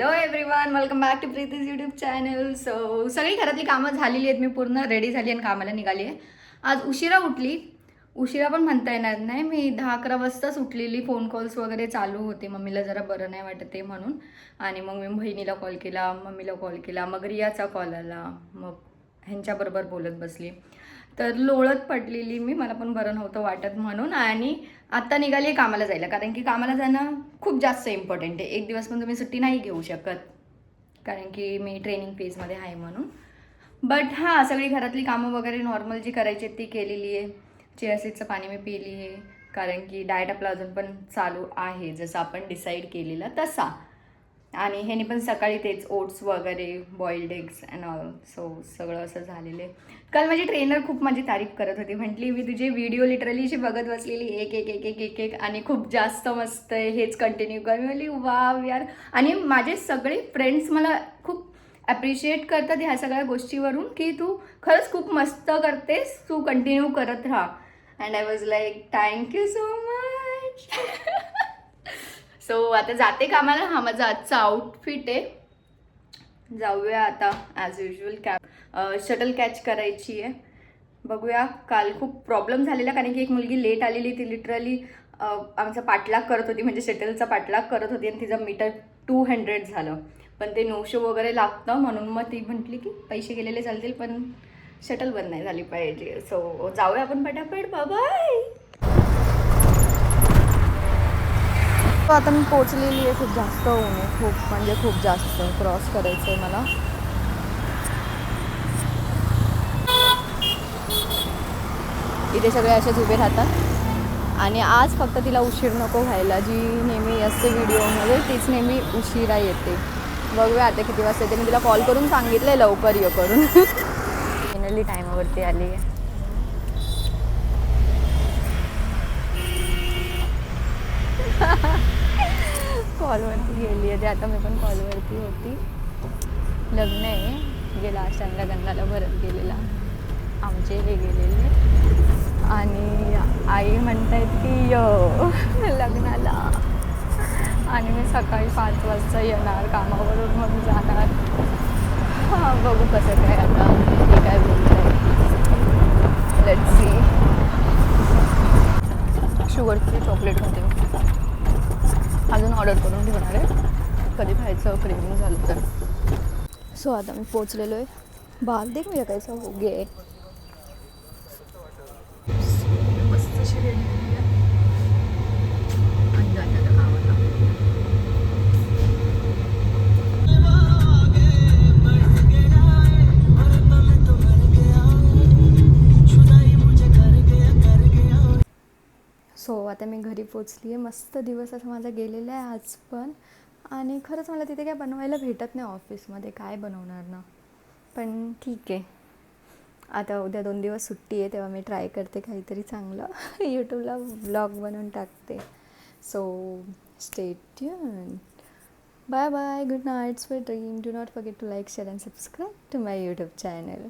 Hello everyone, welcome back to Preeti's YouTube channel. सगळी घरातली कामं झालेली आहेत. मी पूर्ण रेडी झाली आणि कामाला निघाली आहे. आज उशिरा उठली. उशिरा पण म्हणता येणार नाही, मी 10-11 वाजताच उठलेली. फोन कॉल्स वगैरे चालू होते. मम्मीला जरा बरं नाही वाटत आहे म्हणून. आणि मग मी बहिणीला कॉल केला, मम्मीला कॉल केला, मग रियाचा कॉल आला. मग ह्यांच्याबरोबर बोलत बसली. तर लोळत पडलेली मी, मला पण बरं नव्हतं वाटत म्हणून. आणि आत्ता निघाली कामाला जायला, कारण की कामाला जाणं खूप जास्त इम्पॉर्टंट आहे. एक दिवस पण तुम्ही सुट्टी नाही घेऊ शकत, कारण की मी ट्रेनिंग फेजमध्ये आहे म्हणून. बट हां, सगळी घरातली कामं वगैरे नॉर्मल जी करायची ती केलेली आहे. चिया सीडचं पाणी मी पिली आहे, कारण की डाएट आपला अजून पण चालू आहे, जसं आपण डिसाईड केलेलं तसा. आणि ह्यानी पण सकाळी तेच ओट्स वगैरे, बॉइल्ड एग्स अँड ऑल. सगळं असं झालेलं आहे. काल माझी ट्रेनर खूप माझी तारीफ करत होती. म्हटली मी तुझे व्हिडिओ लिटरली अशी बघत बसलेली, एक एक एक एक एक एक आणि खूप जास्त मस्त आहे, हेच कंटिन्यू कर. मी म्हणली वाव यार. आणि माझे सगळे फ्रेंड्स मला खूप ॲप्रिशिएट करतात ह्या सगळ्या गोष्टीवरून, की तू खरंच खूप मस्त करतेस, तू कंटिन्यू करत राहा. And I was like thank you so much. आता जाते कामाला. हा माझा आजचा आउटफिट आहे. जाऊया आता ॲज युजल. शटल कॅच करायची आहे. बघूया. काल खूप प्रॉब्लेम झालेला, कारण की एक मुलगी लेट आलेली. ती लिटरली आमचा पाठलाग करत होती, म्हणजे शटलचा पाठलाग करत होती, आणि तिचं मीटर 200 झालं. पण ते नो शो वगैरे लागतं, म्हणून मग ती म्हटली की पैसे गेलेले चालतील, पण शटल बंद नाही झाली पाहिजे. जाऊया आपण पटापट. बाय. आता मी पोचलेली आहे. खूप जास्त ऊन आहे, खूप म्हणजे खूप जास्त. क्रॉस करायचं आहे मला. इथे सगळे असेच उभे राहतात. आणि आज फक्त तिला उशीर नको व्हायला. जी नेहमी असते व्हिडिओमध्ये तीच नेहमी उशिरा येते. बघूया आता किती वाजता येते. मी तिला कॉल करून सांगितलं आहे लवकर ये करून. फायनली टायमावरती आली आहे. कॉलवरती गेली आहे ते. आता मी पण कॉलवरती होती. लग्न आहे. गेला आशांना लग्नाला भरत गेलेला. आमचे हे गेलेले. आणि आई म्हणतायत की लग्नाला. आणि मी सकाळी 5 वाजता येणार कामावरून, मग जाणार. हां, बघू कसं काय आता हे काय बोलत आहे. Let's see. Sugar free chocolate होते. अजून ऑर्डर करून ठेवणार आहे, कधी खायचं क्रेविंग झालं तर. आता मी पोचलेलो आहे. बाल देख मेरा कैसा हो गया है. मस्त अशी रेडी झाली आहे. आता मी घरी पोचली आहे. मस्त दिवस असा माझा गेलेला आहे आज पण. आणि खरंच मला तिथे काय बनवायला भेटत नाही ऑफिसमध्ये, काय बनवणार ना. पण ठीक आहे, आता उद्या 2 दिवस सुट्टी आहे, तेव्हा मी ट्राय करते काहीतरी चांगलं. यूट्यूबला व्लॉग बनवून टाकते. Stay tuned. Bye bye. Good night. Sweet dream. Do not forget to like, share and subscribe to my YouTube channel.